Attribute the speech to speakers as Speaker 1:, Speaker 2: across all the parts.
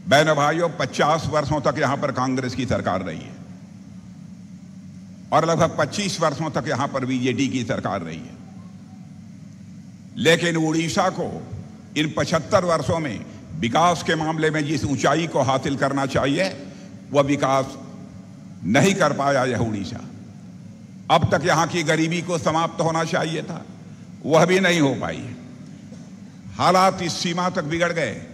Speaker 1: बहनों भाइयों, 50 वर्षों तक यहां पर कांग्रेस की सरकार रही है और लगभग 25 वर्षों तक यहां पर बीजेडी की सरकार रही है। लेकिन उड़ीसा को इन 75 वर्षों में विकास के मामले में जिस ऊंचाई को हासिल करना चाहिए वह विकास नहीं कर पाया यह उड़ीसा। अब तक यहां की गरीबी को समाप्त होना चाहिए था, वह भी नहीं हो पाई है। हालात इस सीमा तक बिगड़ गए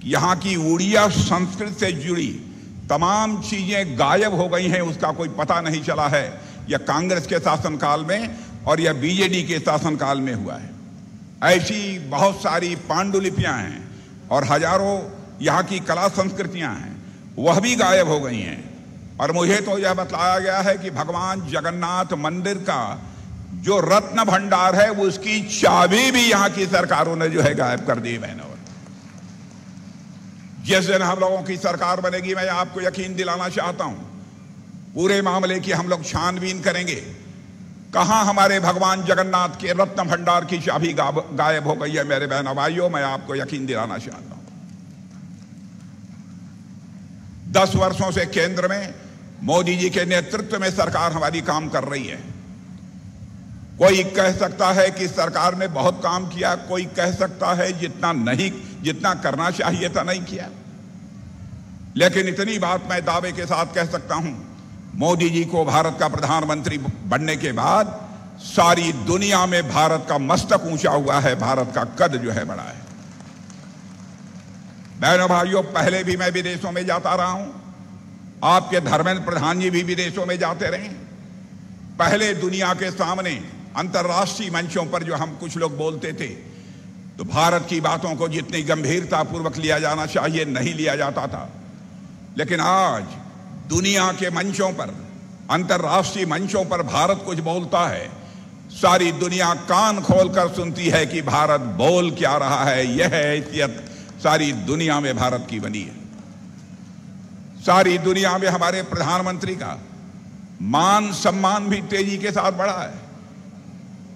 Speaker 1: कि यहां की उड़िया संस्कृति से जुड़ी तमाम चीजें गायब हो गई हैं, उसका कोई पता नहीं चला है। यह कांग्रेस के शासनकाल में और यह बीजेडी के शासनकाल में हुआ है। ऐसी बहुत सारी पांडुलिपियां हैं और हजारों यहां की कला संस्कृतियां हैं, वह भी गायब हो गई हैं। और मुझे तो यह बताया गया है कि भगवान जगन्नाथ मंदिर का जो रत्न भंडार है उसकी चाबी भी यहां की सरकारों ने जो है गायब कर दी। बहनों, जिस दिन हम लोगों की सरकार बनेगी, मैं आपको यकीन दिलाना चाहता हूं, पूरे मामले की हम लोग छानबीन करेंगे। कहां हमारे भगवान जगन्नाथ के रत्न भंडार की चाबी गायब हो गई है मेरे बहनों भाइयों, मैं आपको यकीन दिलाना चाहता हूं। 10 वर्षों से केंद्र में मोदी जी के नेतृत्व में सरकार हमारी काम कर रही है। कोई कह सकता है कि सरकार ने बहुत काम किया, कोई कह सकता है जितना करना चाहिए था नहीं किया। लेकिन इतनी बात मैं दावे के साथ कह सकता हूं, मोदी जी को भारत का प्रधानमंत्री बनने के बाद सारी दुनिया में भारत का मस्तक ऊंचा हुआ है, भारत का कद जो है बढ़ा है। बहनों भाइयों, पहले भी मैं विदेशों में जाता रहा हूं, आपके धर्मेंद्र प्रधान जी भी विदेशों में जाते रहे। पहले दुनिया के सामने अंतर्राष्ट्रीय मंचों पर जो हम कुछ लोग बोलते थे तो भारत की बातों को जितनी गंभीरता पूर्वक लिया जाना चाहिए नहीं लिया जाता था। लेकिन आज दुनिया के मंचों पर, अंतर्राष्ट्रीय मंचों पर भारत कुछ बोलता है, सारी दुनिया कान खोलकर सुनती है कि भारत बोल क्या रहा है। यह हैसियत सारी दुनिया में भारत की बनी है। सारी दुनिया में हमारे प्रधानमंत्री का मान सम्मान भी तेजी के साथ बढ़ा है।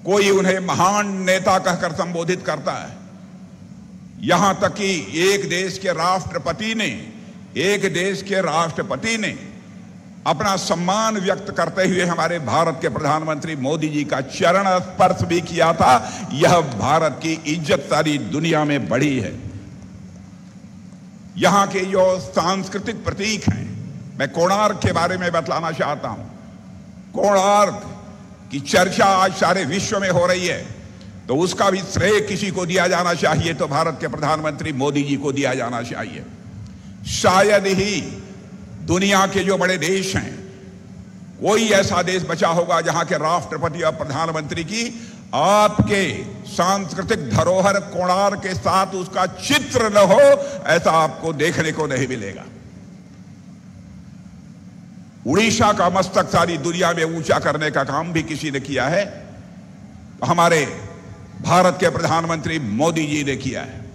Speaker 1: कोई उन्हें महान नेता कहकर संबोधित करता है। यहां तक कि एक देश के राष्ट्रपति ने अपना सम्मान व्यक्त करते हुए हमारे भारत के प्रधानमंत्री मोदी जी का चरण स्पर्श भी किया था। यह भारत की इज्जत सारी दुनिया में बढ़ी है। यहां के जो सांस्कृतिक प्रतीक हैं, मैं कोणार्क के बारे में बतलाना चाहता हूं। कोणार्क की चर्चा आज सारे विश्व में हो रही है, तो उसका भी श्रेय किसी को दिया जाना चाहिए तो भारत के प्रधानमंत्री मोदी जी को दिया जाना चाहिए। शायद ही दुनिया के जो बड़े देश हैं, कोई ऐसा देश बचा होगा जहां के राष्ट्रपति और प्रधानमंत्री की आपके सांस्कृतिक धरोहर कोणार्क के साथ उसका चित्र न हो, ऐसा आपको देखने को नहीं मिलेगा। उड़ीसा का मस्तक सारी दुनिया में ऊंचा करने का काम भी किसी ने किया है, हमारे भारत के प्रधानमंत्री मोदी जी ने किया है।